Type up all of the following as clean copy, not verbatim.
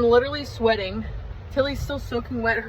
literally sweating. Tilly's still soaking wet.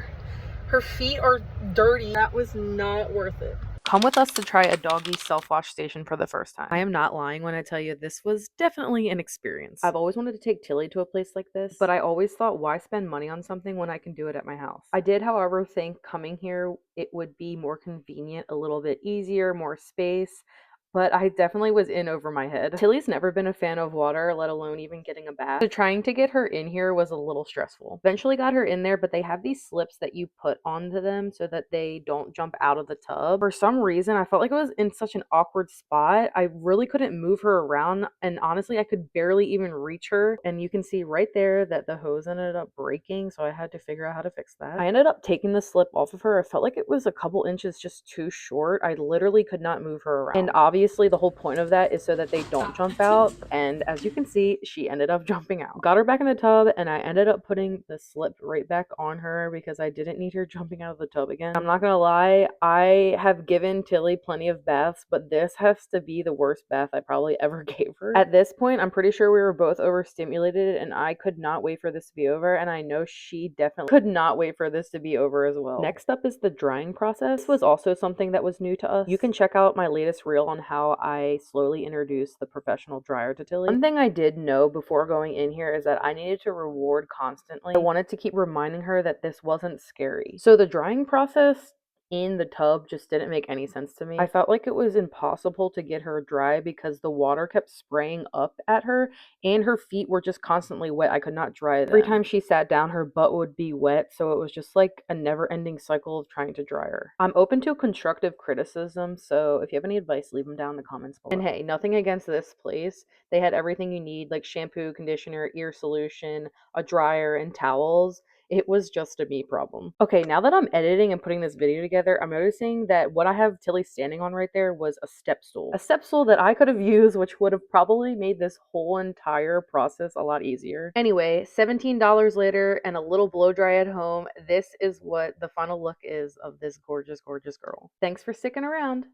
Her feet are dirty. That was not worth it. Come with us to try a doggy self-wash station for the first time. I am not lying when I tell you this was definitely an experience. I've always wanted to take Tilly to a place like this, but I always thought, why spend money on something when I can do it at my house? I did, however, think coming here, it would be more convenient, a little bit easier, more space. But I definitely was in over my head. Tilly's never been a fan of water, let alone even getting a bath. So trying to get her in here was a little stressful. Eventually got her in there, but they have these slips that you put onto them so that they don't jump out of the tub. For some reason, I felt like it was in such an awkward spot. I really couldn't move her around, and honestly, I could barely even reach her. And you can see right there that the hose ended up breaking, so I had to figure out how to fix that. I ended up taking the slip off of her. I felt like it was a couple inches just too short. I literally could not move her around. And obviously the whole point of that is so that they don't jump out, and as you can see, she ended up jumping out. Got her back in the tub, and I ended up putting the slip right back on her because I didn't need her jumping out of the tub again. I'm not gonna lie, I have given Tilly plenty of baths, but this has to be the worst bath I probably ever gave her. At this point, I'm pretty sure we were both overstimulated, and I could not wait for this to be over, and I know she definitely could not wait for this to be over as well. Next up is the drying process. This was also something that was new to us. You can check out my latest reel on how I slowly introduced the professional dryer to Tilly. One thing I did know before going in here is that I needed to reward constantly. I wanted to keep reminding her that this wasn't scary. So the drying process in the tub just didn't make any sense to me. I felt like it was impossible to get her dry because the water kept spraying up at her and her feet were just constantly wet. I could not dry them. Every time she sat down, her butt would be wet, so it was just like a never-ending cycle of trying to dry her. I'm open to constructive criticism, so if you have any advice, leave them down in the comments below. And hey, nothing against this place. They had everything you need, like shampoo, conditioner, ear solution, a dryer, and towels. It was just a me problem. Okay, now that I'm editing and putting this video together, I'm noticing that what I have Tilly standing on right there was a step stool. A step stool that I could have used, which would have probably made this whole entire process a lot easier. Anyway, $17 later and a little blow dry at home, this is what the final look is of this gorgeous, gorgeous girl. Thanks for sticking around.